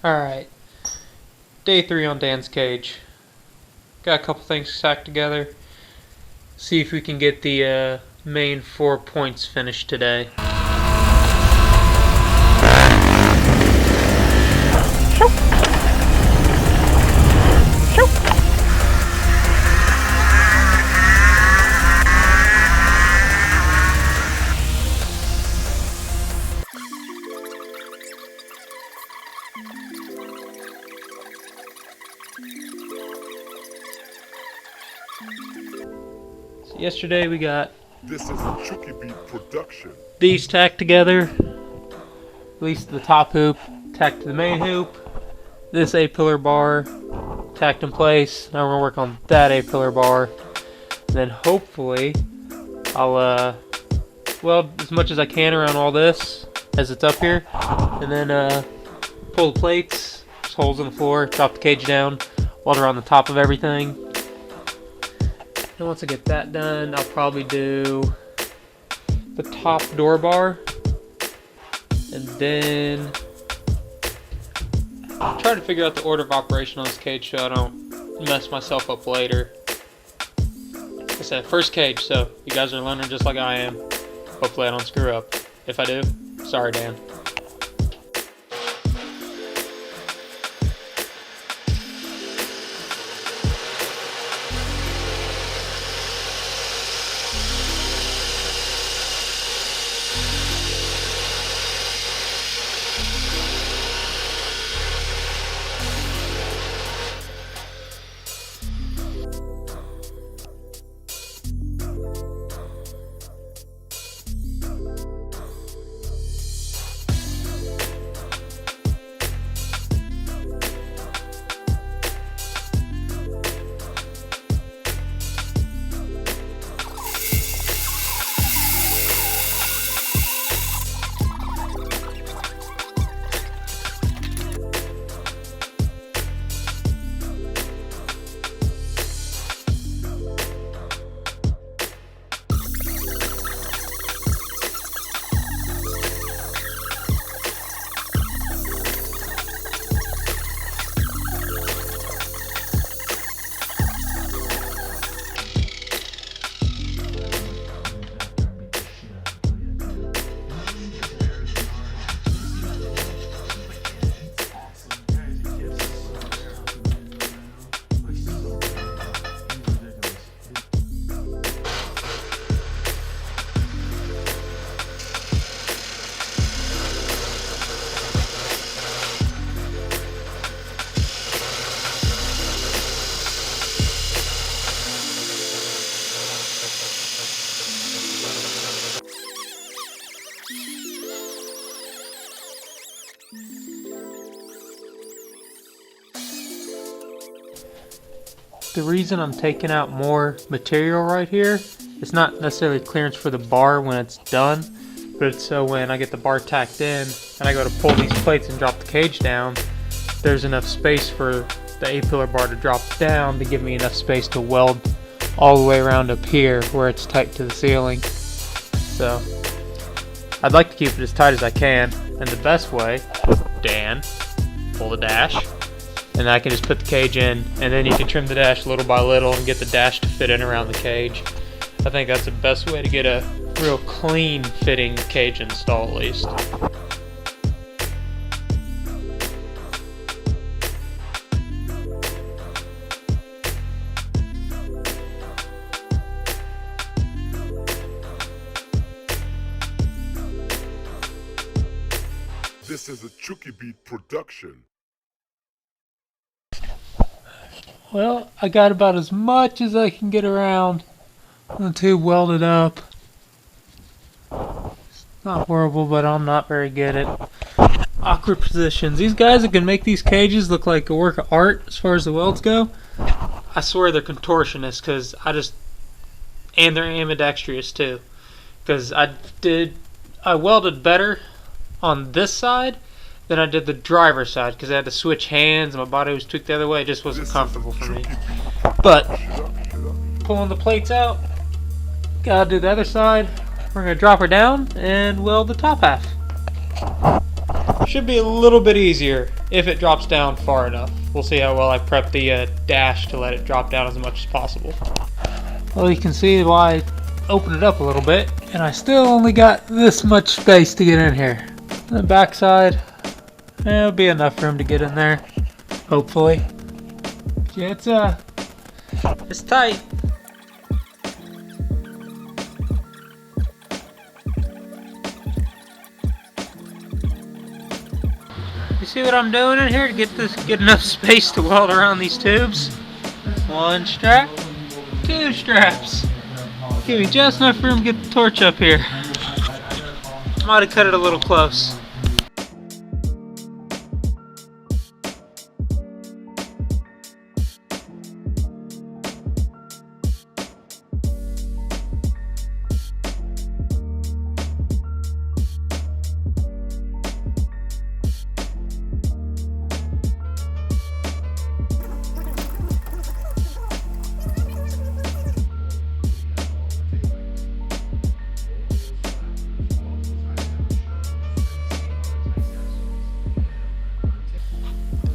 Alright, day 3 on Dan's cage. Got a couple things stacked together. See if we can get the main 4 points finished today. So yesterday we got This is a Chuki beat production. these tacked together, at least the top hoop tacked to the main hoop, this A-pillar bar tacked in place. Now we're going to work on that A-pillar bar, and then hopefully I'll weld as much as I can around all this as it's up here, and then pull the plates, there's holes in the floor, drop the cage down, weld around the top of everything. And once I get that done, I'll probably do the top door bar, and then I'll try to figure out the order of operation on this cage so I don't mess myself up later. Like I said, first cage, so you guys are learning just like I am. Hopefully I don't screw up. If I do, sorry Dan. The reason I'm taking out more material right here, it's not necessarily clearance for the bar when it's done, but it's so when I get the bar tacked in and I go to pull these plates and drop the cage down, there's enough space for the A-pillar bar to drop down to give me enough space to weld all the way around up here where it's tight to the ceiling. So I'd like to keep it as tight as I can, and the best way, Dan, pull the dash, and I can just put the cage in, and then you can trim the dash little by little and get the dash to fit in around the cage. I think that's the best way to get a real clean fitting cage install, at least. This is a Chuki beat production. Well, I got about as much as I can get around the tube welded up. It's not horrible, but I'm not very good at awkward positions. These guys that can make these cages look like a work of art as far as the welds go, I swear they're contortionists, and they're ambidextrous too. Because I welded better on this side than I did the driver's side, because I had to switch hands and my body was tweaked the other way. It just wasn't comfortable for me. But pulling the plates out, gotta do the other side. We're gonna drop her down and weld the top half. Should be a little bit easier if it drops down far enough. We'll see how well I prep the dash to let it drop down as much as possible. Well, you can see why I opened it up a little bit, and I still only got this much space to get in here. The backside, there'll be enough room to get in there, hopefully. Yeah, it's tight. You see what I'm doing in here to get enough space to weld around these tubes? One strap, two straps. Give me just enough room to get the torch up here. Might have cut it a little close.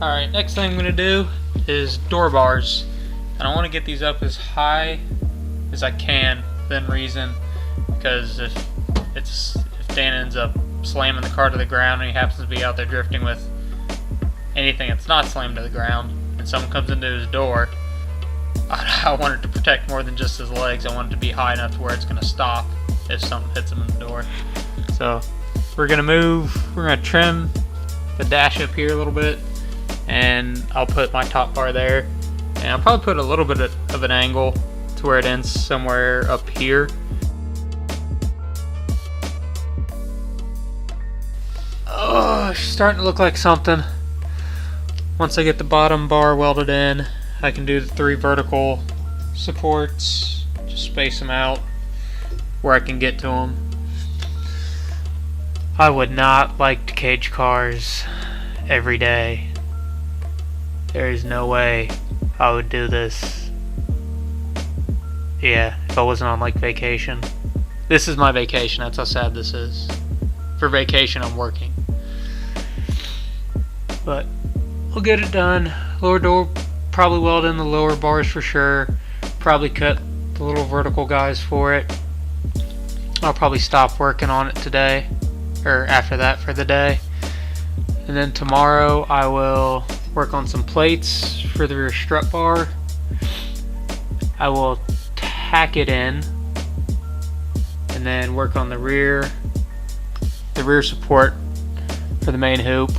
Alright, next thing I'm going to do is door bars. And I want to get these up as high as I can within reason, because if Dan ends up slamming the car to the ground and he happens to be out there drifting with anything that's not slammed to the ground and someone comes into his door, I want it to protect more than just his legs. I want it to be high enough to where it's going to stop if something hits him in the door. So we're going to trim the dash up here a little bit, and I'll put my top bar there, and I'll probably put a little bit of an angle to where it ends somewhere up here. Oh, it's starting to look like something. Once I get the bottom bar welded in, I can do the 3 vertical supports, just space them out where I can get to them. I would not like to cage cars every day. There is no way I would do this. Yeah, if I wasn't on like vacation. This is my vacation, that's how sad this is. For vacation I'm working. But we'll get it done. Lower door, probably weld in the lower bars for sure. Probably cut the little vertical guys for it. I'll probably stop working on it today, or after that for the day. And then tomorrow I will work on some plates for the rear strut bar. I will tack it in and then work on the rear support for the main hoop.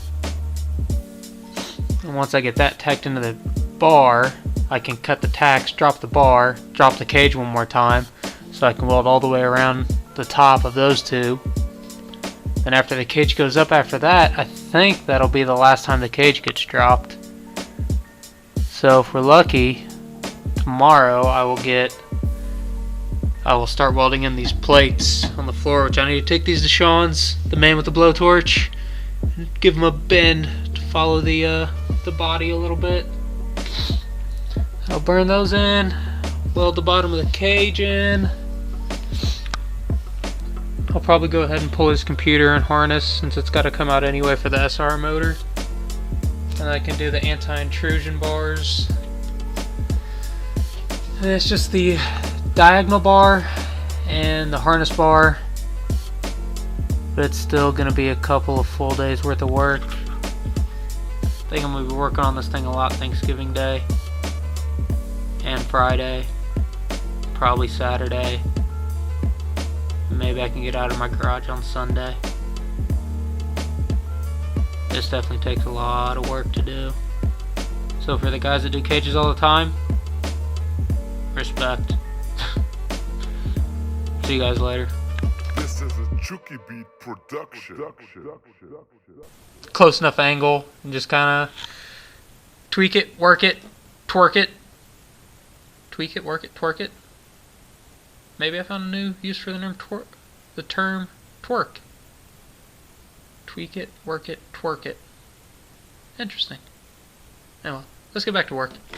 And once I get that tacked into the bar, I can cut the tacks, drop the bar, drop the cage one more time, so I can weld all the way around the top of those two. And after the cage goes up after that, I think that'll be the last time the cage gets dropped. So if we're lucky, tomorrow I will start welding in these plates on the floor, which I need to take these to Sean's, the man with the blowtorch, and give him a bend to follow the body a little bit. I'll burn those in, weld the bottom of the cage in. I'll probably go ahead and pull his computer and harness, since it's got to come out anyway for the SR motor. And I can do the anti-intrusion bars. And it's just the diagonal bar and the harness bar. But it's still going to be a couple of full days worth of work. I think I'm going to be working on this thing a lot Thanksgiving Day. And Friday. Probably Saturday. Maybe I can get out of my garage on Sunday. This definitely takes a lot of work to do. So for the guys that do cages all the time, respect. See you guys later. This is a Chuki Beat production. Close enough angle, and just kind of tweak it, work it, twerk it. Tweak it, work it, twerk it. Maybe I found a new use for the term twerk. The term twerk. Tweak it, work it, twerk it. Interesting. Anyway, let's get back to work.